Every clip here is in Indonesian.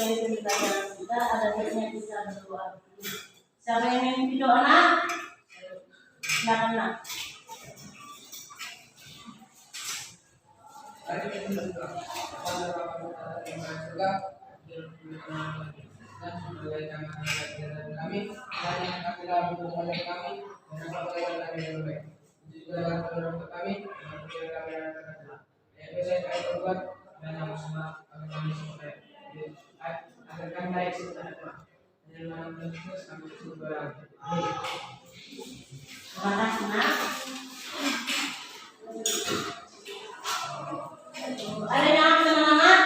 materi pembelajaran kita, ada baiknya kita berdoa. Siapa yang ingin berdoa, nak? Silakan, nak. Mari kita berdoa. Dan memberikan kami, dan yang kami lakukan kepada kami, dan apa-apa yang kami lakukan. Juga dalam pertolongan kami, dan percaya kami yang terkena. Yang bisa kami perbuat, dan yang semua kami supaya agar kami naik sebenarnya. Dan dalam Kristus kami berdoa. Amin. Terima kasih, nak. Ada yang teman-teman?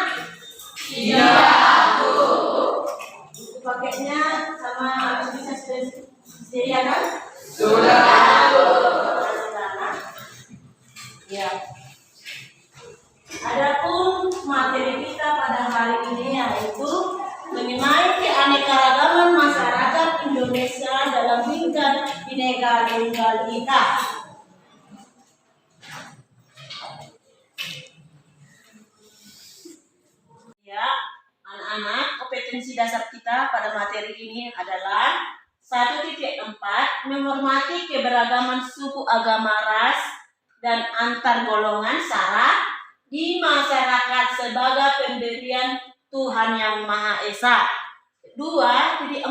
Iya. Pakainya sama harus bisa disediakan? Sudah. Ya. Adapun materi kita pada hari ini yaitu mengenai keanekaragaman masyarakat Indonesia dalam lingkar Bhinneka Tunggal Ika. Ya, anak-anak, kompetensi dasar kita pada materi ini adalah 1.4 menghormati keberagaman suku, agama, ras, dan antar golongan sara di masyarakat sebagai pemberian Tuhan Yang Maha Esa. 2.4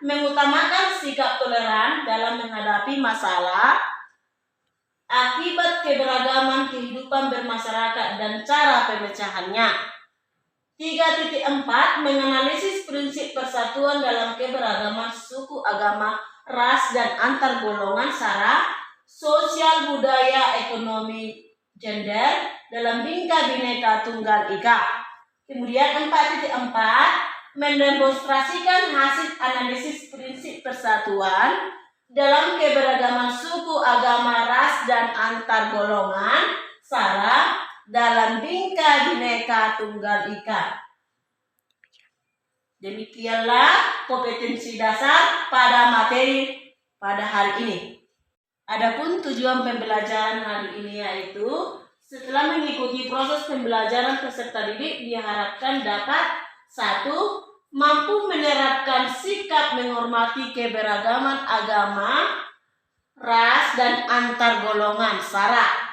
mengutamakan sikap toleran dalam menghadapi masalah akibat keberagaman kehidupan bermasyarakat dan cara pemecahannya. 3.4 menganalisis prinsip persatuan dalam keberagaman suku, agama, ras, dan antar golongan sara, sosial, budaya, ekonomi, gender dalam lingkar Bhinneka Tunggal Ika. Kemudian 4.4 mendemonstrasikan hasil analisis prinsip persatuan dalam keberagaman suku, agama, ras, dan antar golongan sara dalam lingkar Bhinneka Tunggal Ika. Demikianlah kompetensi dasar pada materi pada hari ini. Adapun tujuan pembelajaran hari ini yaitu setelah mengikuti proses pembelajaran peserta didik diharapkan dapat 1. Mampu menerapkan sikap menghormati keberagaman agama, ras, dan antar golongan sara.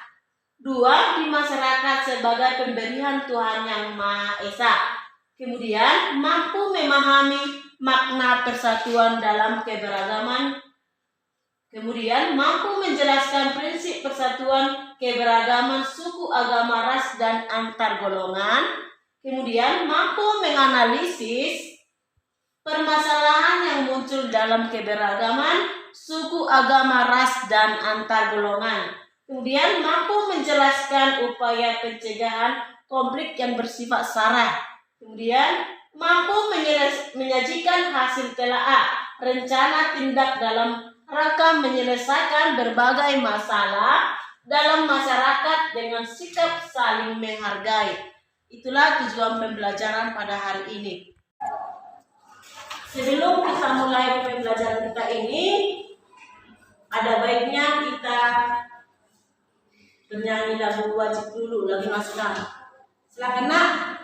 2. Di masyarakat sebagai pemberian Tuhan Yang Maha Esa. Kemudian mampu memahami makna persatuan dalam keberagaman. Kemudian mampu menjelaskan prinsip persatuan keberagaman suku, agama, ras, dan antar golongan. Kemudian mampu menganalisis permasalahan yang muncul dalam keberagaman suku, agama, ras, dan antar golongan. Kemudian mampu menjelaskan upaya pencegahan konflik yang bersifat sara. Kemudian mampu menyajikan hasil telaah rencana tindak dalam rangka menyelesaikan berbagai masalah dalam masyarakat dengan sikap saling menghargai. Itulah tujuan pembelajaran pada hari ini. Sebelum kita mulai pembelajaran kita ini, ada baiknya kita bernyanyi lagu wajib dulu, lagi masukan. Silakan, nak.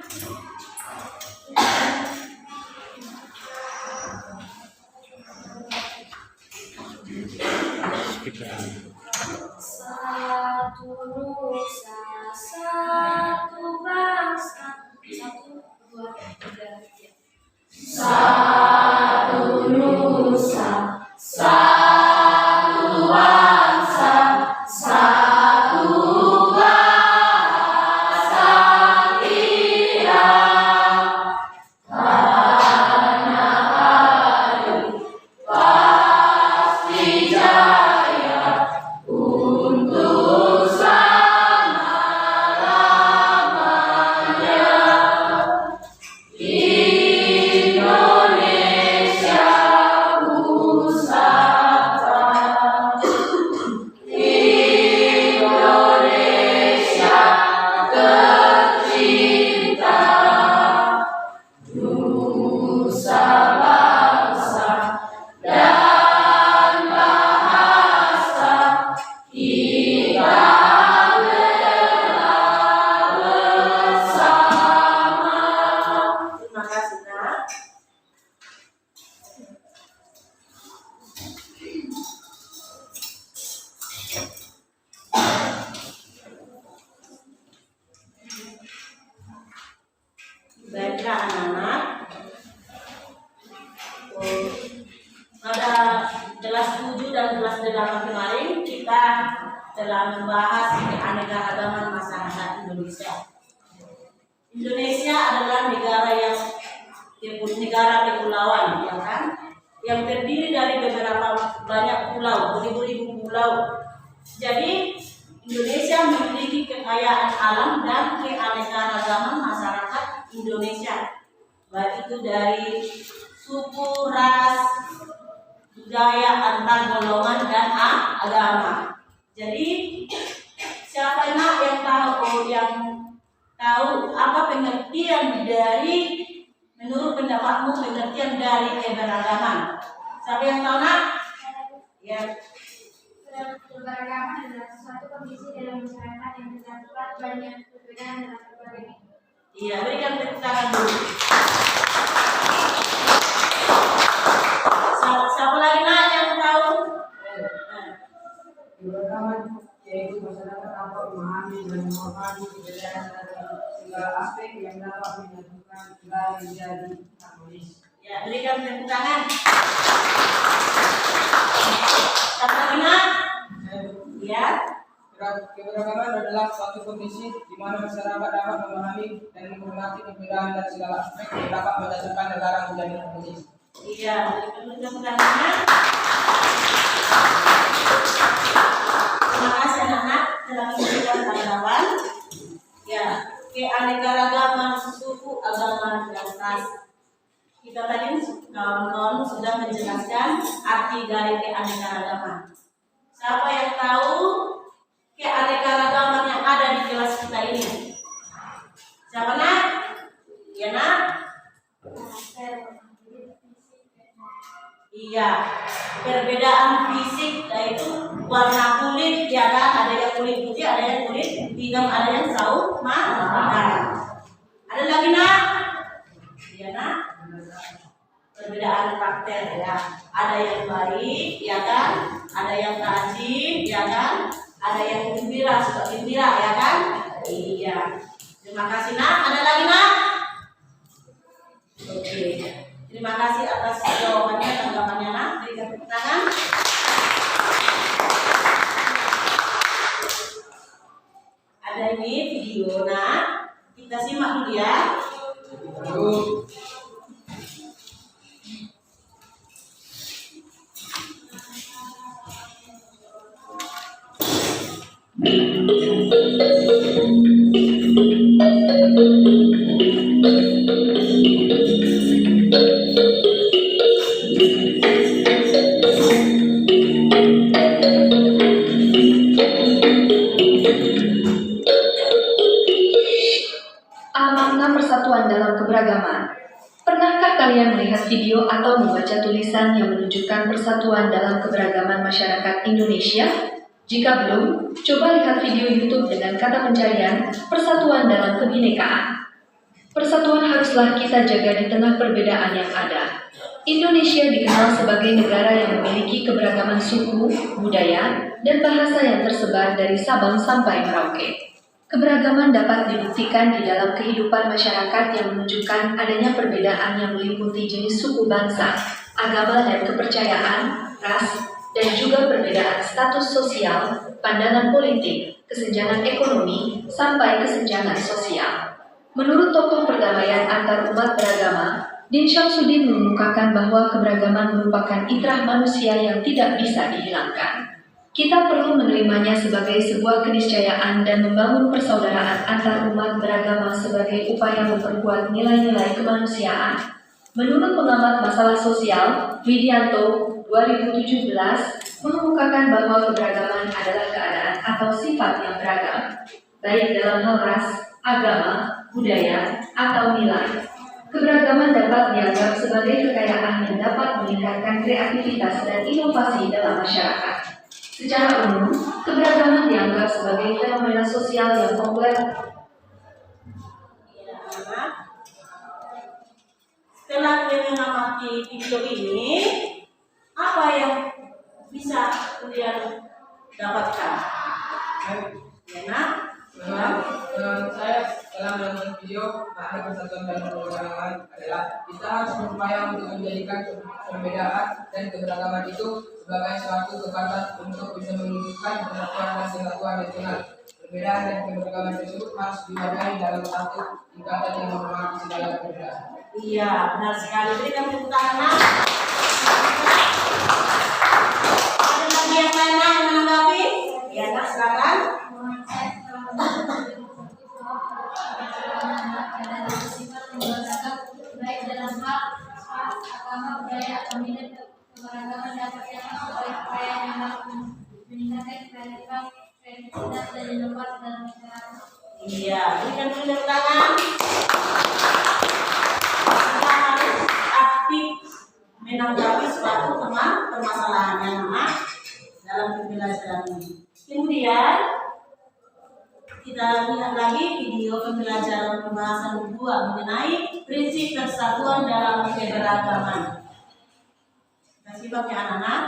Satu nusa, satu bangsa, 1, 2, 3. Satu nusa, satu bangsa, satu bahasa kita. Tanah air pasti jaya untuk selama-lamanya. Indonesia Pusaka, Indonesia tercinta, nusa bangsa dan bahasa kita bela bersama. Terima kasih, nak. negara kepulauan, ya kan? Yang terdiri dari beberapa banyak pulau, beribu-ribu pulau. Jadi Indonesia memiliki kekayaan alam dan keanekaragaman masyarakat Indonesia, baik itu dari suku, ras, budaya, antar golongan dan agama. Jadi siapa yang tahu apa pengertian dari, menurut pendapatmu, pengertian dari keberagaman? Siapa yang tahu, nak? Ya. Keberagaman adalah suatu kondisi dalam masyarakat yang terdapat banyak perbedaan dalam berbagai. Iya, berikan tepuk tangan dulu. Siapa lagi, nak, yang tahu? Keberagaman yaitu masyarakat dapat memahami dan menghormati perbedaan dalam segala aspek yang dapat menyatukan negara menjadi harmonis. Ya, berikan tepuk tangan. Siapa lagi, nak? Ya. Keberagaman adalah suatu kondisi di mana masyarakat dapat memahami dan menghormati perbedaan dan segala aspek yang dapat menyatukan negara menjadi harmonis. Iya, berikan tepuk tangan. Terima kasih anak-anak telah memberikan tanggapan. Ya, keanekaragaman suku, agama, dan ras. Kita tadi kawan-kawan sudah menjelaskan arti dari keanekaragaman. Siapa yang tahu keanekaragaman yang ada di kelas kita ini? Siapa, nak? Ya, nak? Iya, perbedaan fisik, yaitu warna kulit, ya kan? Ada yang kulit putih, ada yang kulit hitam, ada yang sawo matang. Ada lagi, nak? Ya, nak? Perbedaan karakter, ya. Ada yang baik, ya kan? Ada yang rajin, ya kan? Ada yang gembira, suka gembira, ya kan? Iya. Terima kasih, nak. Ada lagi, nak? Oke. Terima kasih atas jawabannya, tanggapannya, nak. Berikan tepuk tangan. Ada ini video, nak. Kita simak dulu, ya. Makna persatuan dalam keberagaman. Pernahkah kalian melihat video atau membaca tulisan yang menunjukkan persatuan dalam keberagaman masyarakat Indonesia? Jika belum, coba lihat video YouTube dengan kata pencarian Persatuan dalam Kebinekaan. Persatuan haruslah kita jaga di tengah perbedaan yang ada. Indonesia dikenal sebagai negara yang memiliki keberagaman suku, budaya, dan bahasa yang tersebar dari Sabang sampai Merauke. Keberagaman dapat dibuktikan di dalam kehidupan masyarakat yang menunjukkan adanya perbedaan yang meliputi jenis suku bangsa, agama dan kepercayaan, ras, dan juga perbedaan status sosial, pandangan politik, kesenjangan ekonomi, sampai kesenjangan sosial. Menurut tokoh perdamaian antar umat beragama, Din Syamsuddin mengemukakan bahwa keberagaman merupakan fitrah manusia yang tidak bisa dihilangkan. Kita perlu menerimanya sebagai sebuah keniscayaan dan membangun persaudaraan antar umat beragama sebagai upaya memperkuat nilai-nilai kemanusiaan. Menurut pengamat masalah sosial, Widianto, 2017, mengemukakan bahwa keberagaman adalah keadaan atau sifat yang beragam, baik dalam hal ras, agama, budaya, atau nilai. Keberagaman dapat dianggap sebagai kekayaan yang dapat meningkatkan kreativitas dan inovasi dalam masyarakat. Secara umum, keberagaman dianggap sebagai fenomena sosial yang kompleks. Setelah kalian mengamati video ini, apa yang bisa kalian dapatkan? Ya, nak? Saya dalam menonton video makna persatuan dan keberagaman adalah kita harus berupaya untuk menjadikan perbedaan dan keberagaman itu sebagai suatu kekuatan untuk bisa menunjukkan persatuan dan kesatuan nasional. Perbedaan dan keberagaman tersebut harus diwadai dalam satu ikatan yang menghormati segala perbedaan. Iya, benar sekali. Berikan tepuk tangan. Ada lagi yang lain yang menanggapi? Ya, Nak, silakan. Baik dalam hal agama, budaya, atau minat keberagaman dapat diatur oleh upaya yang dapat meningkatkan kreativitas dan inovasi dalam masyarakat. Iya, berikan tepuk tangan. Kita harus aktif menanggapi suatu permasalahan yang Nak dalam pembelajaran ini. Kemudian kita lihat lagi video pembelajaran pembahasan 2 mengenai prinsip persatuan dalam keberagaman. Kita simak ya anak-anak.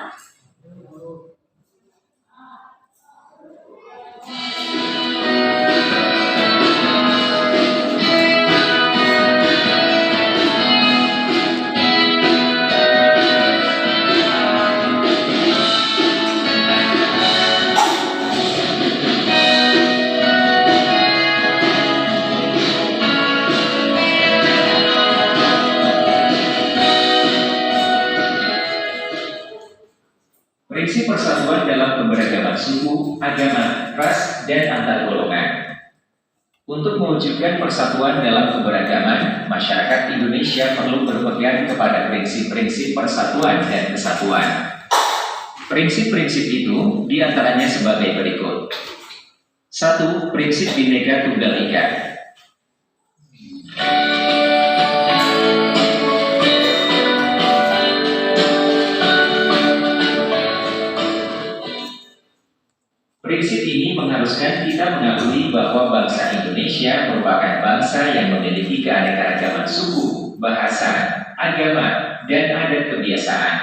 Prinsip persatuan dalam keberagaman suku, agama, ras, dan antar golongan. Untuk mewujudkan persatuan dalam keberagaman, masyarakat Indonesia perlu berpegang kepada prinsip-prinsip persatuan dan kesatuan. Prinsip-prinsip itu diantaranya sebagai berikut. 1. Prinsip Bhinneka Tunggal Ika. Prinsip ini mengharuskan kita mengakui bahwa bangsa Indonesia merupakan bangsa yang memiliki keanekaragaman suku, bahasa, agama, dan adat kebiasaan.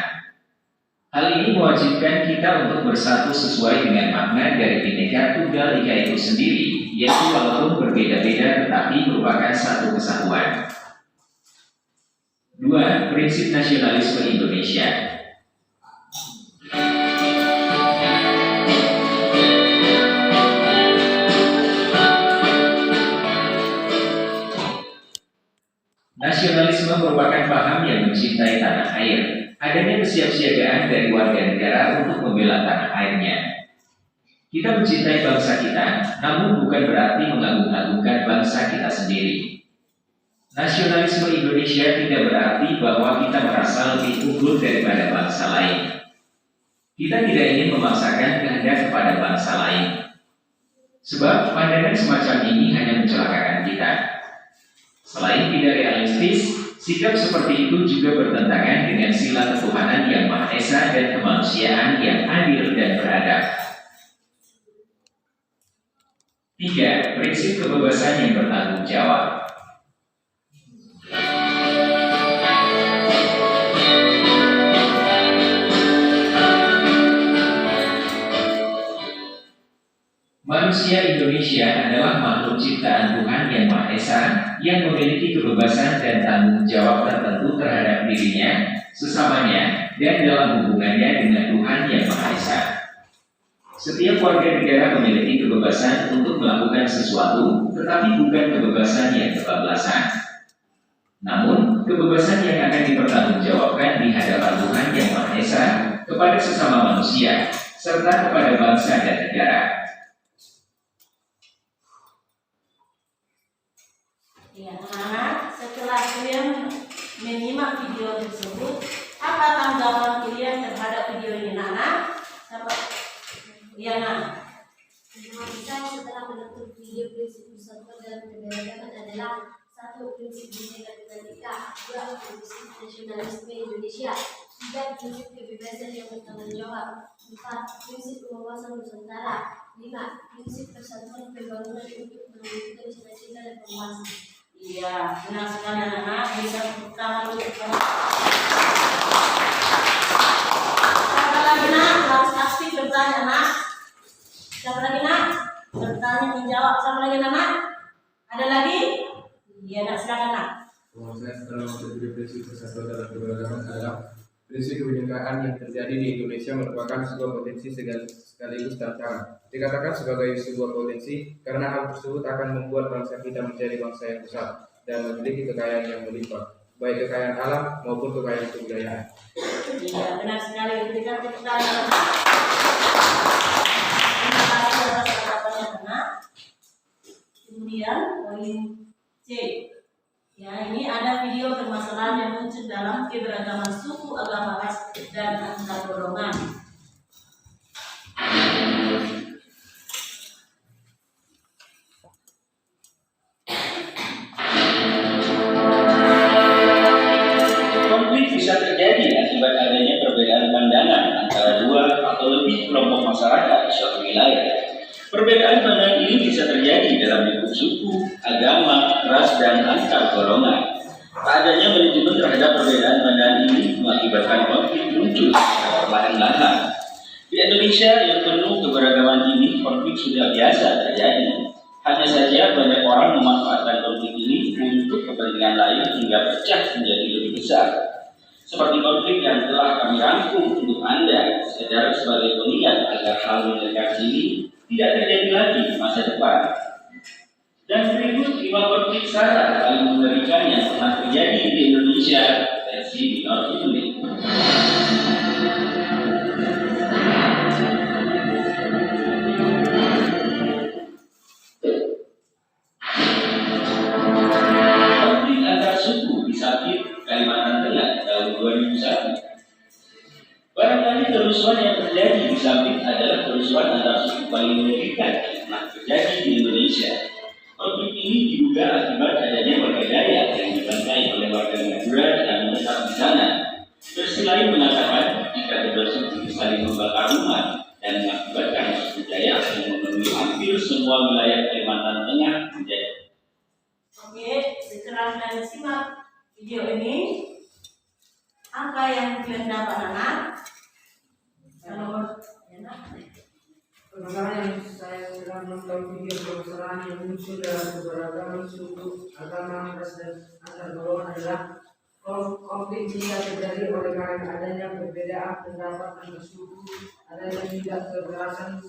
Hal ini mewajibkan kita untuk bersatu sesuai dengan makna dari Bhinneka Tunggal Ika itu sendiri, yaitu walaupun berbeda-beda tetapi merupakan satu kesatuan. 2. Prinsip nasionalisme Indonesia. Nasionalisme merupakan paham yang mencintai tanah air, adanya kesiapsiagaan dari warga negara untuk membela tanah airnya. Kita mencintai bangsa kita, namun bukan berarti mengagung-agungkan bangsa kita sendiri. Nasionalisme Indonesia tidak berarti bahwa kita merasa lebih unggul daripada bangsa lain. Kita tidak ingin memaksakan kehendak kepada bangsa lain. Sebab pandangan semacam ini hanya mencelakakan kita. Selain tidak realistis, sikap seperti itu juga bertentangan dengan sila ketuhanan yang Maha Esa dan kemanusiaan yang adil dan beradab. 3. Prinsip kebebasan yang bertanggung jawab. Manusia Indonesia adalah makhluk ciptaan Tuhan yang Maha Esa yang memiliki kebebasan dan tanggung jawab tertentu terhadap dirinya, sesamanya, dan dalam hubungannya dengan Tuhan yang Maha Esa. Setiap warga negara memiliki kebebasan untuk melakukan sesuatu, tetapi bukan kebebasan yang kebablasan. Namun, kebebasan yang akan dipertanggungjawabkan di hadapan Tuhan yang Maha Esa kepada sesama manusia, serta kepada bangsa dan negara. Ya, anak-anak, setelah kalian menyimak video tersebut, apa tanggapan kalian terhadap video ini, anak? Ya, Nak. Saya setelah menonton video prinsip persatuan dalam keberagaman adalah 1. Prinsip Bhinneka Tunggal Ika, 2. Prinsip nasionalisme Indonesia, 3. Prinsip kebebasan yang bertanggung jawab, 4. Prinsip kewawasan Nusantara, 5. Prinsip persatuan pembangunan untuk mewujudkan cita-cita dan reformasi. Iya, benar sekali anak-anak. Bisa tepuk tangan untuk siapa lagi, Nak? Harus aktif bertanya, Nak. Siapa lagi, Nak? Bertanya, menjawab. Siapa lagi, Nak? Ada lagi? Iya, Nak. Silakan, Nak. Saya setelah menonton prinsip persatuan dalam keberagaman adalah prinsip kebinekaan yang terjadi di Indonesia merupakan sebuah potensi sekaligus tantangan. Dikatakan sebagai sebuah potensi karena hal tersebut akan membuat bangsa kita menjadi bangsa yang besar dan memiliki kekayaan yang melimpah. baik kekayaan alam maupun kekayaan kebudayaan. Iya, benar sekali. Berikan tepuk tangan. Terima kasih atas kata-katanya Kena. Kemudian poin C. Ya, ini ada video permasalahan yang muncul dalam keberagaman suku, agama, ras, dan antar golongan. Konflik bisa terjadi akibat adanya perbedaan pandangan antara dua atau lebih kelompok masyarakat di suatu wilayah. Perbedaan pandangan ini bisa terjadi dalam lingkup suku, agama, ras, dan antar golongan. Tak adanya manajemen terhadap perbedaan pandangan ini mengakibatkan konflik muncul secara perlahan-lahan. Di Indonesia yang penuh keberagaman ini, konflik sudah biasa terjadi. Hanya saja banyak orang memanfaatkan konflik ini untuk kepentingan lain hingga pecah menjadi lebih besar. Seperti konflik yang telah kami rangkum untuk Anda, sebagai pengingat agar hal mendekati ini tidak terjadi lagi di masa depan. Dan berikut 5 konflik SARA paling mengerikan yang pernah terjadi di Indonesia versi Minor Italy. Konflik antar suku di Sapit, Kalimantan Tengah tahun 2001. Barangkali kerusuhan yang terjadi di Sapit adalah kerusuhan antar suku paling mengerikan yang pernah terjadi di Indonesia. Konflik ini diduga akibat adanya warga Dayak yang dibantai oleh warga Madura dan menetap di sana. Versi lain mengatakan jika kedua suku saling membakar rumah dan mengakibatkan suku Dayak yang memenuhi hampir semua wilayah Kalimantan Tengah menjadi. Oke, sekarang dan simak video ini. Apa yang kalian dapat anak? Permasalahan yang saya sedang menonton video permasalahan yang muncul dalam keberagaman suku, agama, ras, dan antar golongan adalah konflik bisa terjadi oleh karena adanya perbedaan pendapat antar suku, adanya tidak kekerasan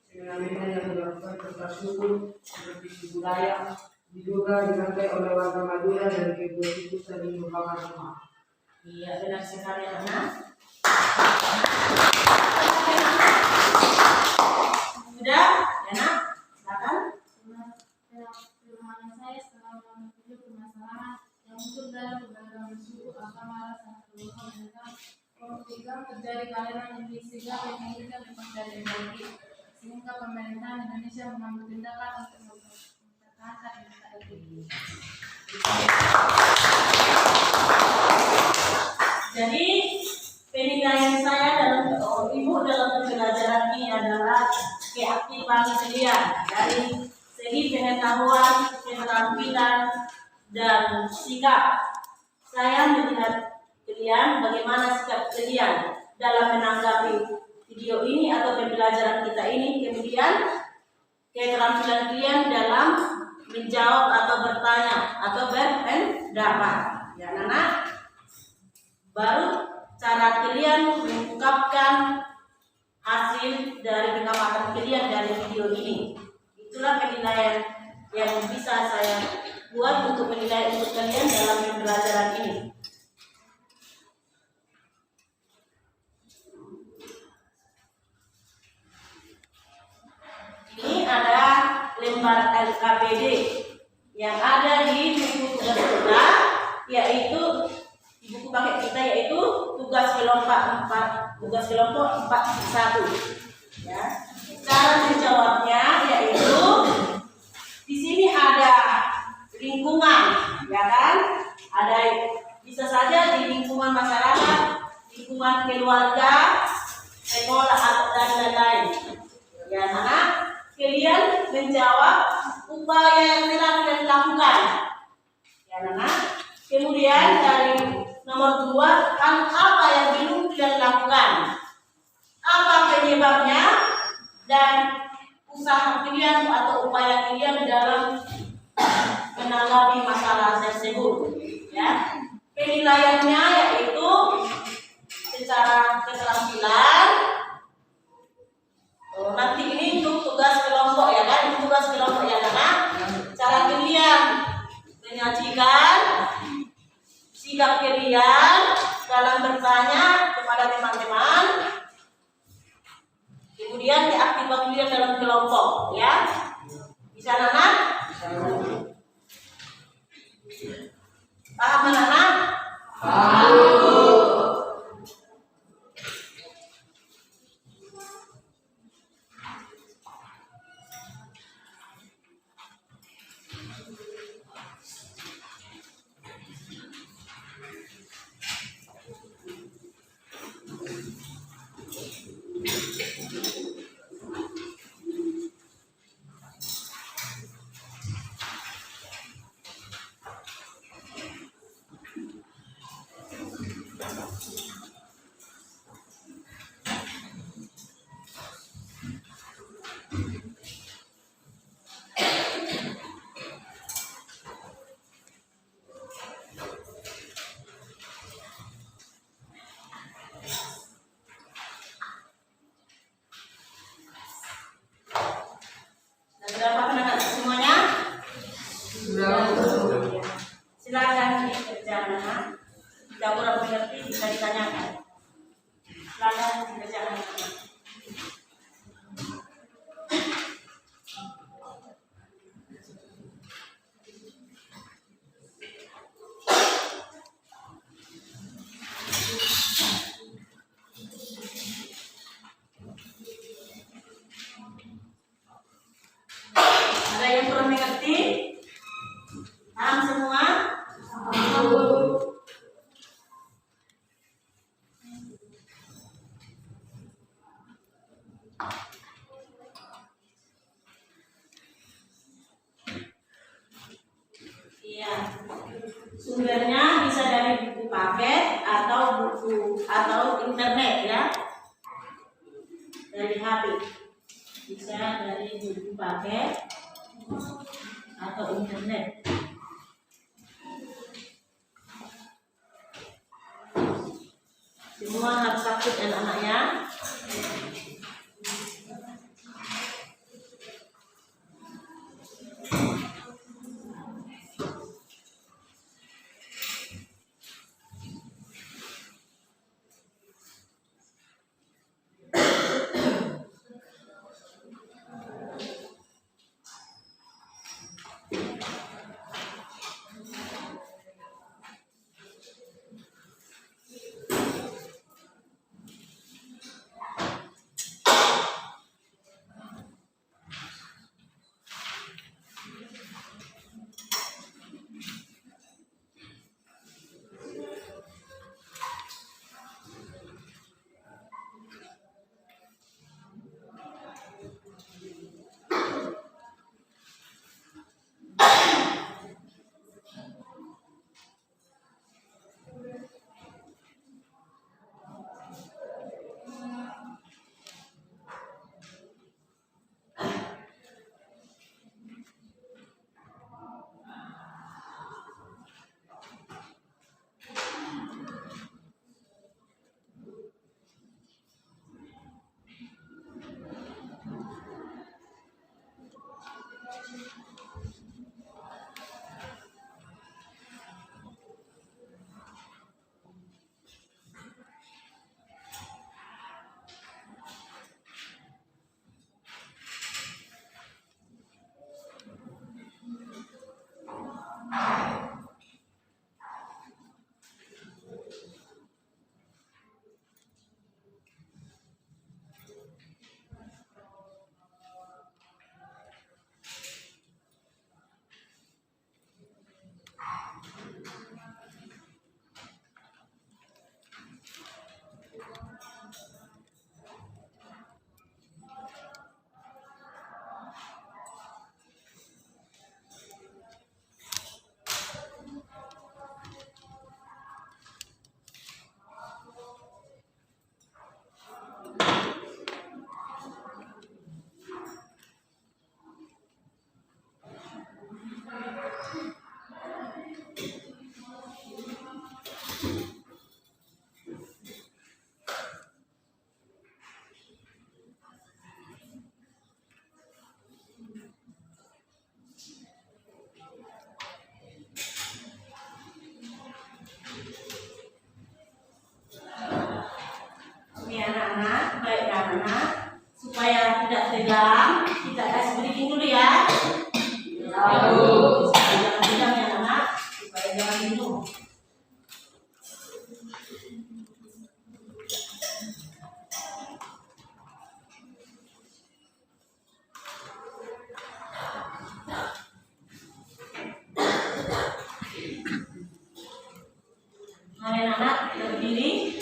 semena-mena yang dilakukan antar suku seperti suku Dayak, diduga dibantai oleh warga Madura dan kedua suku saling membakar rumah. Iya, benar sekali anak. Sudah, ya nak? Silakan. Permasalahan saya setelah mengambil permasalahan yang muncul dalam keberagaman suku, agama, ras, dan golongan adalah konflik terjadi karena Indonesia yang menginginkan mencari lagi, sehingga pemerintahan Indonesia mengambil tindakan untuk mempertahankan negara ini. Jadi penilaian saya dalam ibu dalam pembelajaran ini adalah keaktifan kalian dari segi pengetahuan, keterampilan, dan sikap. Saya melihat kalian bagaimana sikap kalian dalam menanggapi video ini atau pembelajaran kita ini, kemudian keterampilan kalian dalam menjawab atau bertanya atau berpendapat. Ya, anak. Baru cara kalian mengungkapkan hasil dari pengamatan kalian dari video ini. Itulah penilaian yang bisa saya buat untuk menilai untuk kalian dalam pembelajaran ini. Ini ada lembar LKPD yang ada di buku tugas kita, yaitu di buku paket kita, yaitu tugas kelompok 4.1. Ya. Cara menjawabnya yaitu di sini ada lingkungan, ya kan? Ada bisa saja di lingkungan masyarakat, lingkungan keluarga, sekolah dan lain-lain. Ya, anak, kalian menjawab upaya yang telah kalian lakukan. Ya, anak. Kemudian dari nomor 2, apa yang belum kalian lakukan? Apa penyebabnya dan usaha kalian atau upaya kalian dalam menanggapi masalah tersebut? Ya, penilaiannya yaitu secara keterampilan. Nanti ini untuk tugas kelompok, ya kan? Ini tugas kelompok, ya kan? Cara kalian menyajikan Sikap kalian dalam bertanya kepada teman-teman, kemudian diaktifkan kalian dalam kelompok, ya. Bisa anak-anak? Paham anak-anak? Sudah paham anak semuanya? Silakan dikerjakan anak. Jika kurang mengerti bisa ditanyakan. Silakan dikerjakan. Ada yang kurang mengerti? Paham semua? Iya. Sumbernya bisa dari buku paket atau internet, ya. Dari HP. Bisa dari buku paket atau internet. Semua harus aktif anak-anaknya. Mari anak kita berdiri.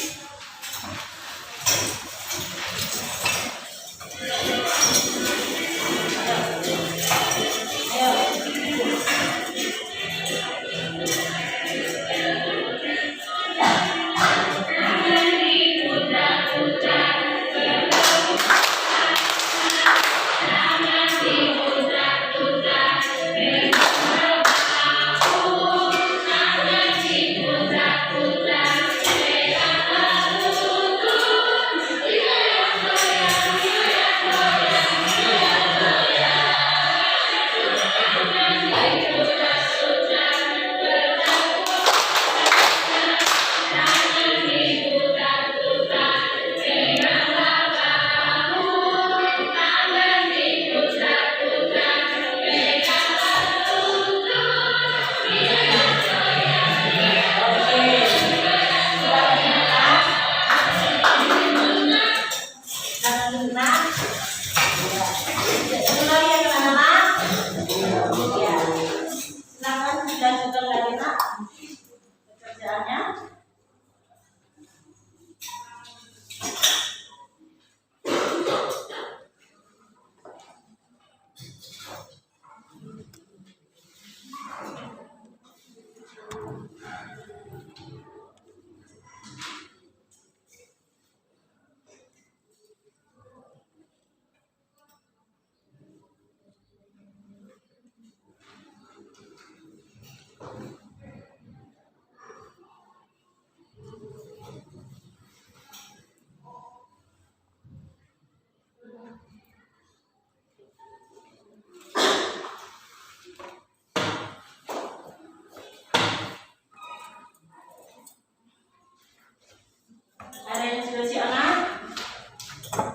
Ada yang sudah siap anak?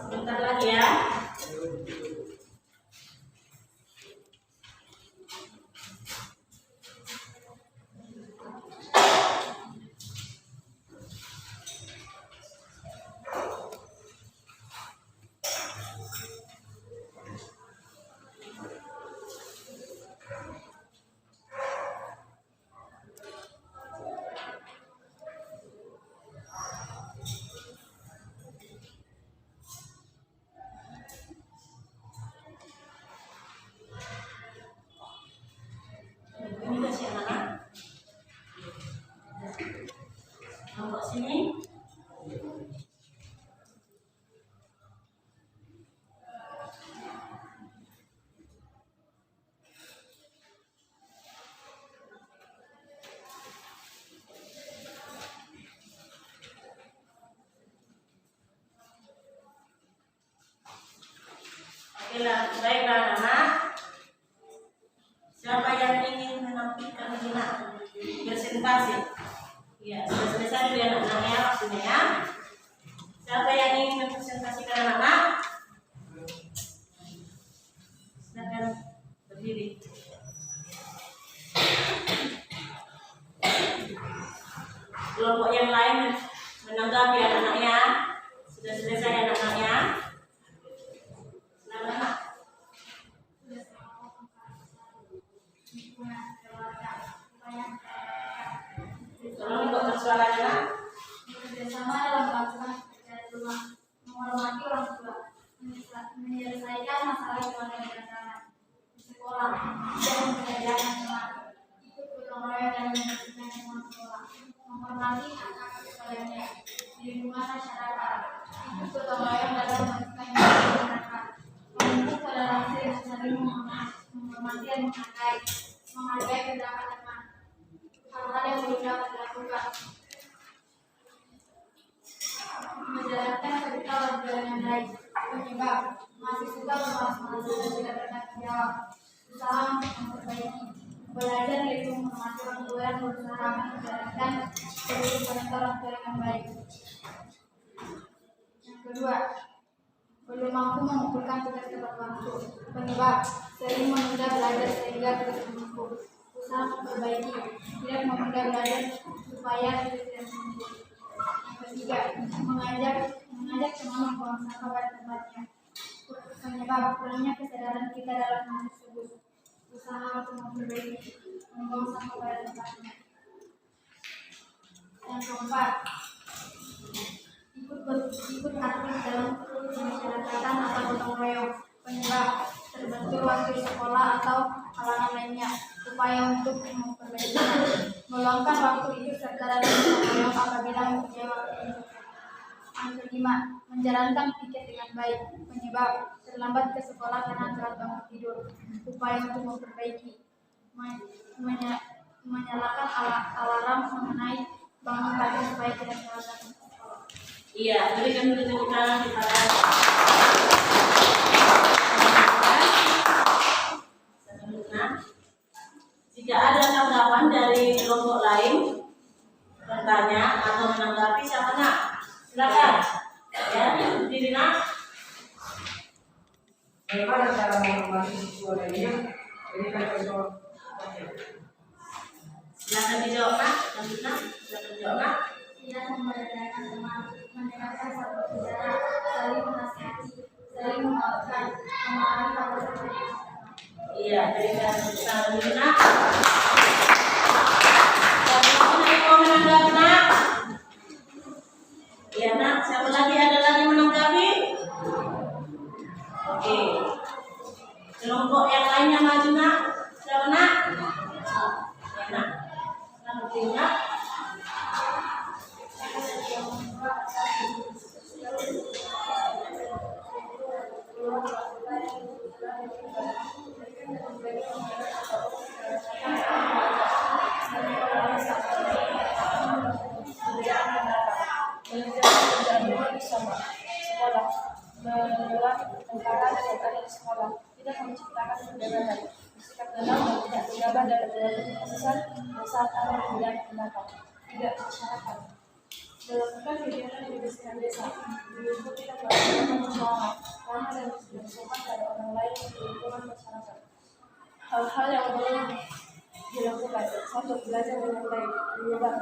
Sebentar lagi ya. Ini kasih anak. Nampak sini. Baiklah anak. Siapa yang ingin menampilkan presentasi? Ya, sudah selesai dulu anak-anaknya waktunya ya. Siapa yang ingin mempresentasikan anak-anak? Silakan berdiri. Kelompok yang lain menanggapi anak-anaknya. Sudah selesai anak-anaknya. Silakan. Tolong untuk bersuaranya. Bekerjasama dalam melakukan pekerjaan rumah, menghormati orang tua, menyelesaikan masalah keluarga bersama, di sekolah, dan pekerjaan teman, ikut gotong royong dan membersihkan lingkungan sekolah, menghormati anak saudaranya, di lingkungan masyarakat, ikut gotong royong dalam membersihkan lingkungan masyarakat, membentuk toleransi dan saling menghormati dan menghargai pendapat teman, hal-hal yang belum dapat dilakukan. Menjalankan ketika berjalan yang baik, penyebab masih suka bermalas-malasan dan tidak bertanggung jawab, usaha untuk memperbaiki, belajar yaitu menghormati orang tua dan berusaha menjalankan kehidupan orang tua yang baik. Yang kedua, belum mampu mengumpulkan tugas tepat waktu, penyebab sering menunda belajar sehingga tidak mampu, usaha memperbaiki, tidak menunda belajar supaya tidak mampu. Ketiga, mengajak teman membuang sampah pada tempatnya. Penyebab kurangnya kesadaran kita dalam hal tersebut. Usaha untuk memperbaiki, membuang sampah pada tempatnya. Yang keempat, ikut aktif dalam kemasyarakatan atau gotong royong. Penyebab terbentuk wakil sekolah atau kalangan lainnya. Upaya untuk memperbaikinya, meluangkan waktu itu serta dalam gotong royong apabila mempunyai waktu itu. Yang kelima, menjalankan piket dengan baik. Penyebab terlambat ke sekolah karena telat bangun tidur. Upaya untuk memperbaiki, menyalakan alarm mengenai bangun pagi supaya tidak telat datang ke sekolah. Iya, berikan dulu tepuk tangan kepada selanjutnya. Jika ada tanggapan dari kelompok lain bertanya atau menanggapi, siapa nak? Silakan. Ya, berdiri nak. Bagaimana cara mengobati siswa lainnya? Ini kan contoh. Silakan dijawab nak. Selanjutnya, silakan dijawab nak. Tidak memberdayakan teman, mendengarkan satu bicara, saling menasihati, saling memaafkan, memahami kalau berbeda. Iya, berikan tepuk tangan dulu nak. Siapa lagi mau menanggapi nak? Iya nak, siapa lagi, ada lagi menanggapi? Oke. Kelompok yang lainnya maju nak. Siapa nak? Ya nak. Selamat nak. Sekolah mengelola tentara dan ada di sekolah, tidak menciptakan perdamaian, bersikap tenang dan tidak gegabah dalam mengambil keputusan dan saat ada perbedaan pendapat. Tidak masyarakat melakukan kegiatan kebersihan desa, mengikuti dan melakukan musyawarah, ramah dan bersopan pada orang lain di lingkungan masyarakat. Hal-hal yang perlu dilakukan: 1. Belajar dengan baik, menyebab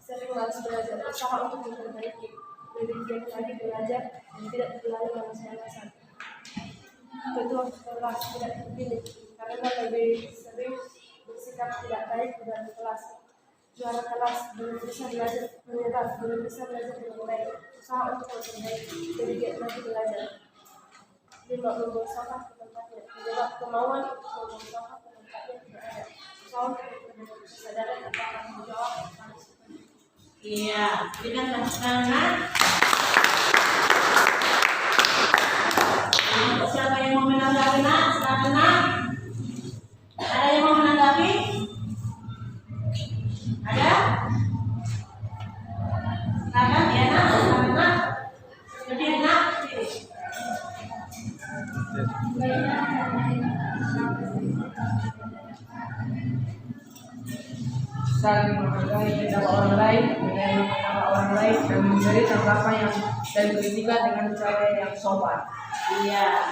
sering malas belajar, usaha untuk memperbaiki, lebih giat lagi belajar dan tidak terlalu malas-malasan. Kedua, kelas tidak terpilih karena lebih sering bersikap tidak baik dalam kelas. Juara kelas, belum bisa belajar, menyebab belum bisa belajar dengan baik, usaha untuk memperbaiki, lebih giat lagi belajar. 5. Membuang sampah ke tempatnya, menyebab kemauan untuk membuang sampah ke tempatnya tidak ada, usaha untuk memperbaiki kesadaran atau tanggung jawab harus dipenuhi. Iya, berikan tepuk tangan. Untuk siapa yang mau menanggapi nak? Silakan nak. Ada yang mau menanggapi? Ada? Silakan ya nak. Silakan nak. Berdiri nak. Berdiri. Saling menghargai pendapat orang lain, menyayangi pendapat orang lain, dan memberi tanggapan yang dan kritikan dengan cara yang sopan. Iya.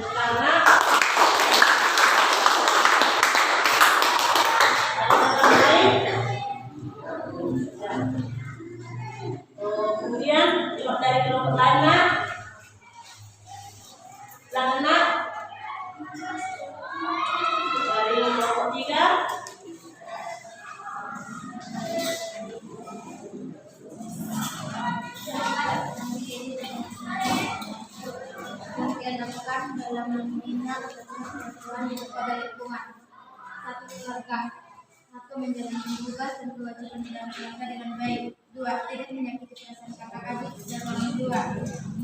Karena orang lain. Kemudian dari kelompok lain nak. Silakan nak. Dari kelompok 3. Yang dilakukan dalam membina kesatuan kepada lingkungan. 1. Keluarga. 1. Menjalankan tugas dan kewajiban dalam keluarga dengan baik. 2. Tidak menyakiti perasaan kakak adik dan orang tua.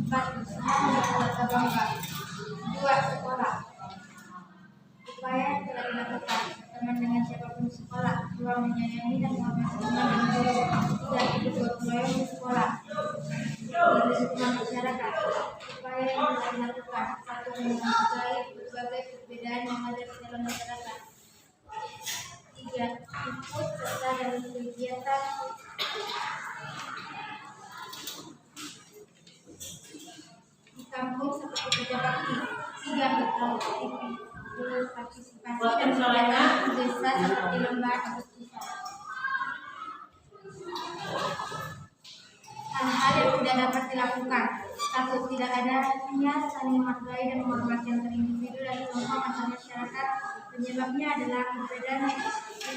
4. Usaha membuat keluarga bangga. 2. Sekolah. Upaya yang telah dilakukan: teman dengan siapapun di sekolah. 2. Menyayangi dan menghormati teman dan guru. 3. Ikut gotong royong di sekolah. Melalui dukungan masyarakat. Upaya yang telah dilakukan: 1. Menghargai berbagai perbedaan yang ada di dalam masyarakat. 3. Ikut serta dalam kegiatan di kampung seperti kerja bakti. 4. Berpartisipasi dalam kegiatan desa seperti lomba Agustusan. Hal-hal yang tidak dapat dilakukan: 1. Tidak adanya saling menghargai dan menghormati antar individu dan kelompok antar masyarakat. Penyebabnya adalah perbedaan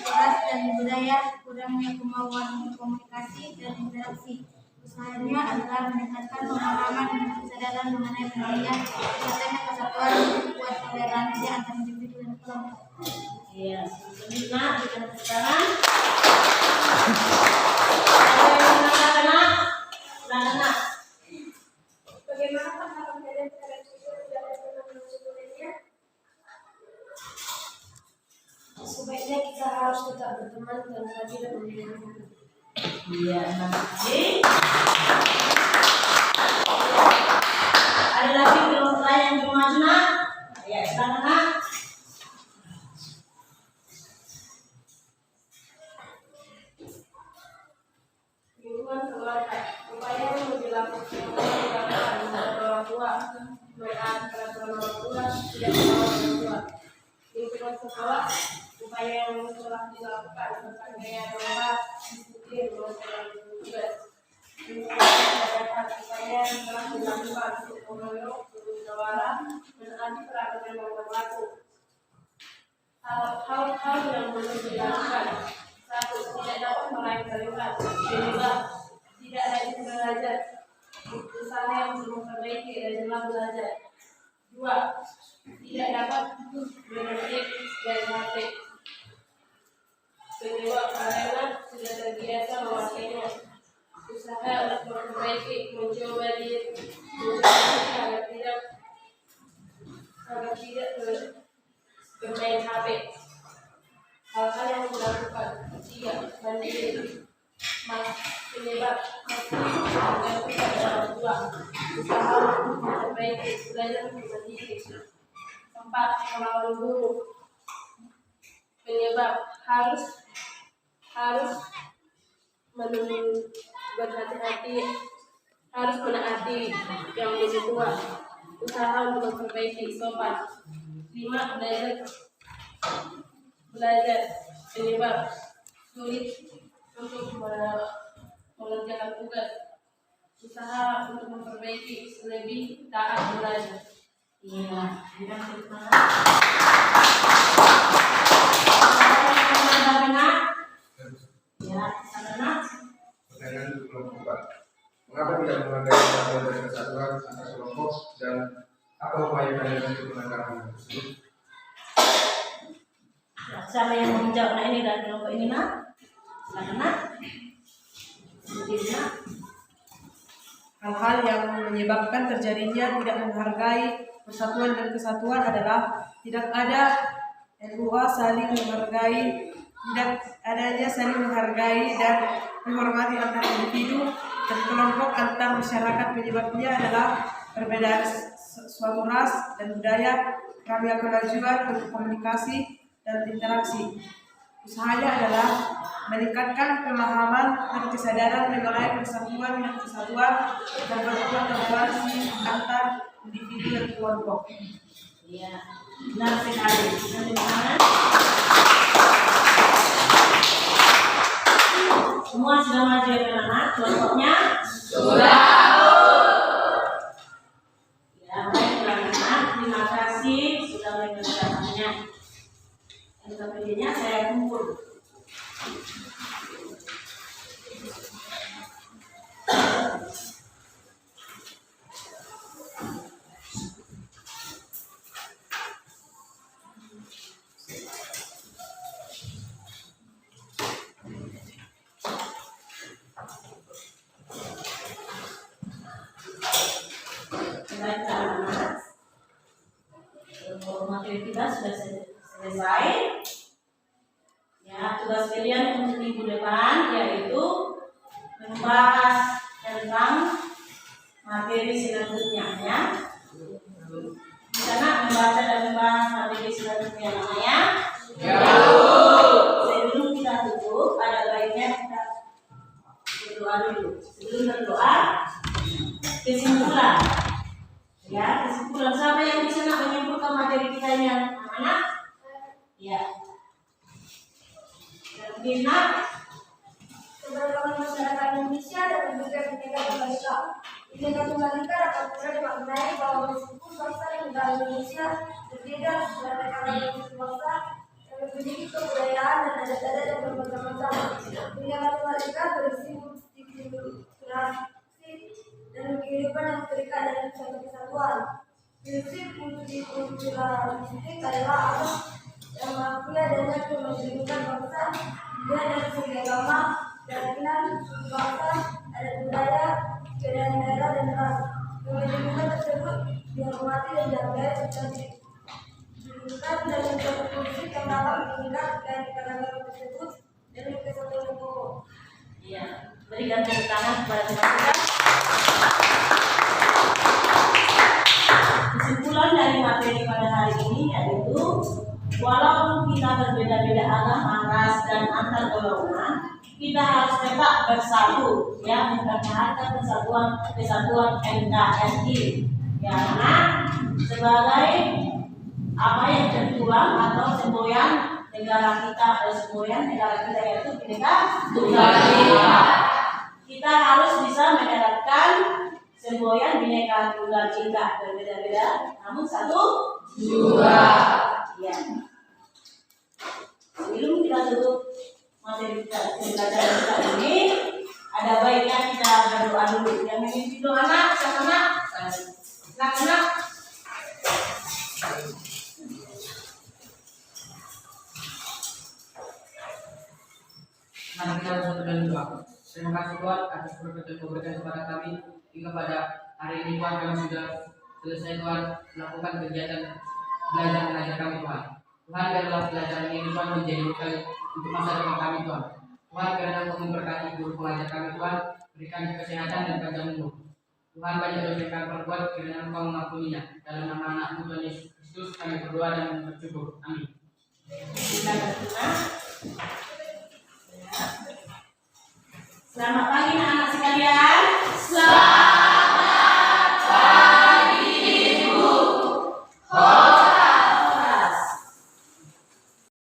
ras dan budaya, kurangnya kemauan untuk komunikasi dan interaksi. Usahanya adalah meningkatkan pemahaman dan kesadaran mengenai pentingnya tercapainya kesatuan untuk kuat toleransi antar individu dan kelompok. Iya, sebenarnya kita sekarang. Ada yang anak-anak, anak-anak. Bagaimana pandangan kalian terhadap siswa tidak dapat sebenarnya? Sebaiknya kita harus tetap berteman dan tidak memilih. Iya, terima kasih. Ada lagi kelompok lain yang mau maju nak? Ya, silakan nak. Lingkungan keluarga, upaya yang dilakukan oleh orang tua, menaati peraturan orang tua, tidak melawan orang tua. Lingkungan sekolah, upaya yang telah dilakukan tentang gaya norma, disiplin, melakukan tugas. Lingkungan masyarakat, upaya yang telah dilakukan untuk mengelola, bermusyawarah, menaati peraturan yang berlaku. Hal-hal yang belum dilakukan. 1. Tidak dapat meraih kalimat. 2. Tidak rajin belajar. Usaha yang belum memperbaiki rajinlah belajar. 2. Tidak dapat berhenti dan mati. Kedua, karena sudah terbiasa memakainya. Usaha untuk memperbaiki, mencoba diri agar tidak bermain HP. Hal-hal yang dilakukan. 3. Mandiri. Penyebab dan tidak dalam dua. Usaha untuk memperbaiki, belajar mandiri. 4. Melawan guru. Penyebab harus berhati-hati, harus menaati yang lebih tua. Usaha untuk memperbaiki, sopan. 5. Belajar. Penyebab sulit untuk mengerjakan tugas. Usaha untuk memperbaiki, lebih taat belajar. Iya, terima kasih. Ya, karena Pertanyaan untuk kelompok 4. Mengapa tidak menghargai kesatuan dan kesatuan antar kelompok dan apa upaya kalian untuk menangkap hal tersebut? siapa yang mau menjawab ini dari kelompok ini nak? Silakan nak. Nak. Hal-hal yang menyebabkan terjadinya tidak menghargai persatuan dan kesatuan adalah tidak ada LUA saling menghargai, tidak adanya saling menghargai dan menghormati antar individu dan kelompok antar masyarakat. Penyebabnya adalah perbedaan suatu ras dan budaya, kurangnya kemajuan untuk komunikasi dan interaksi. Usahanya adalah meningkatkan pemahaman dan kesadaran mengenai persatuan dan kesatuan dan berbuat toleransi antar individu dan kelompok. Iya, benar sekali. Semua sudah maju ya anak kelompoknya? Sudah. Ya, baik anak. Terima kasih sudah mengerjakannya. NKPD-nya saya kumpul. Baik anak-anak, materi kita sudah selesai. Ya, tugas kalian untuk minggu depan yaitu membahas tentang materi selanjutnya ya. Di sana membaca dan membahas materi selanjutnya namanya. Sebelum kita tutup, ada baiknya kita berdoa dulu. Sebelum berdoa, kesimpulan. Ya, kesimpulan. Siapa yang bisa nak menyimpulkan materi kita ini anak-anak? Ya. Dina, Keberagaman masyarakat Indonesia dapat juga ditingkatkan bangsa. Bineka Tunggal Ika dapat pula dimaknai bahwa meskipun bangsa dan negara Indonesia berbeda, sebenarnya karena bangsa dan yang memiliki kebudayaan dan adat-adat yang bermacam-macam. Negara mereka berisi multikulturasi dan kehidupan yang terikat dalam satu kesatuan. Prinsip multikulturalistik adalah asas yang mengakui adanya kemajemukan bangsa, dia dari segi agama, keyakinan, suku bangsa, adat budaya, kebudayaan daerah dan ras. Kemajemukan tersebut dihormati dan dihargai serta dibutuhkan dalam suatu prinsip yang dapat mengikat keanekaragaman tersebut dari kesatuan yang pokok. Iya, berikan tepuk tangan kepada teman-teman. Kesimpulan dari materi pada hari ini yaitu walaupun kita berbeda-beda agama, ras, dan antar golongan, kita harus tetap bersatu, ya, mempertahankan kesatuan NKRI, karena sebagai apa yang tertuang atau semboyan negara kita, yaitu Bhinneka Tunggal Ika. Kita harus bisa menerapkan semboyan Bhinneka Tunggal Ika, berbeda-beda namun satu juga. Ya. Sebelum kita tutup materi pembelajaran kita ini, ada baiknya kita berdoa dulu. Yang memimpin doa anak, siapa anak? Anak-anak. Mari kita bersatu dalam doa. Terima kasih Tuhan atas berkat yang Kau berikan kepada kami hingga pada hari ini Tuhan, kami sudah selesai Tuhan melakukan kegiatan belajar mengajar kami Tuhan. Tuhan, biarlah pelajaran ini Tuhan menjadi bekal untuk masa depan kami Tuhan. Tuhan, biarlah Engkau memberkati guru pengajar kami Tuhan, berikan kesehatan dan panjang umur. Tuhan, banyak dosa yang kami perbuat, kiranya Engkau mengampuninya. Dalam nama anak-Mu Tuhan Yesus Kristus kami berdoa dan bersyukur. Amin. Kita berdoa. Selamat pagi anak-anak sekalian. Selamat pagi Ibu. Horas.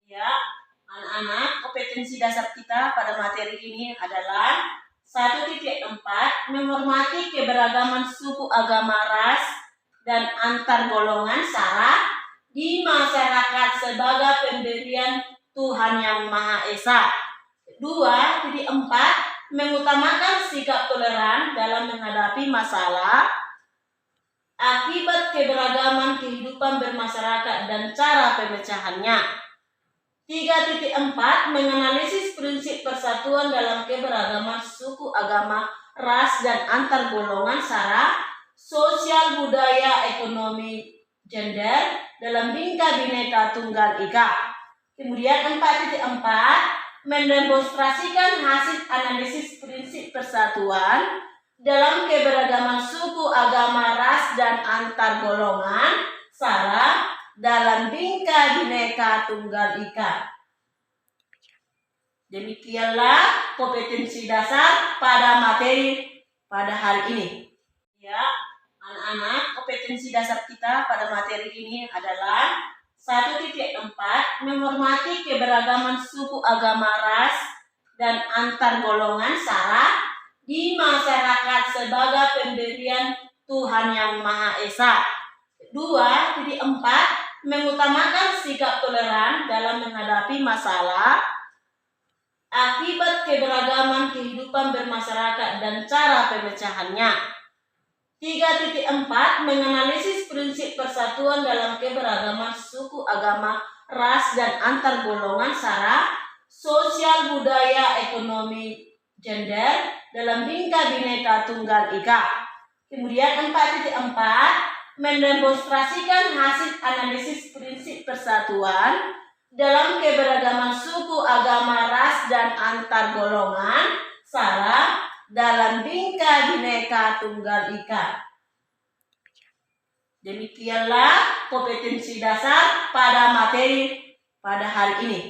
Ya, anak-anak, kompetensi dasar kita pada materi ini adalah 1.4 menghormati keberagaman suku, agama, ras, dan antar golongan sara di masyarakat sebagai pemberian Tuhan Yang Maha Esa. 2.4 mengutamakan sikap toleran dalam menghadapi masalah akibat keberagaman kehidupan bermasyarakat dan cara pemecahannya. 3.4 menganalisis prinsip persatuan dalam keberagaman suku, agama, ras, dan antar golongan sara sosial, budaya, ekonomi, gender dalam bingkai Bhinneka Tunggal Ika. Kemudian 4.4 mendemonstrasikan hasil analisis prinsip persatuan dalam keberagaman suku, agama, ras, dan antar golongan sara dalam bingkai Bhinneka Tunggal Ika. Demikianlah kompetensi dasar pada materi pada hari ini. Ya, anak-anak, kompetensi dasar kita pada materi ini adalah 1.4 menghormati keberagaman suku, agama, ras, dan antar golongan sara di masyarakat sebagai pemberian Tuhan Yang Maha Esa. 2.4 mengutamakan sikap toleran dalam menghadapi masalah akibat keberagaman kehidupan bermasyarakat dan cara pemecahannya. 3.4 menganalisis prinsip persatuan dalam keberagaman suku, agama, ras, dan antar golongan sara sosial, budaya, ekonomi, gender dalam bingkai Bhinneka Tunggal Ika. Kemudian 4.4 mendemonstrasikan hasil analisis prinsip persatuan dalam keberagaman suku, agama, ras, dan antar golongan sara dalam bingkai Bhinneka Tunggal Ika. Demikianlah kompetensi dasar pada materi pada hari ini.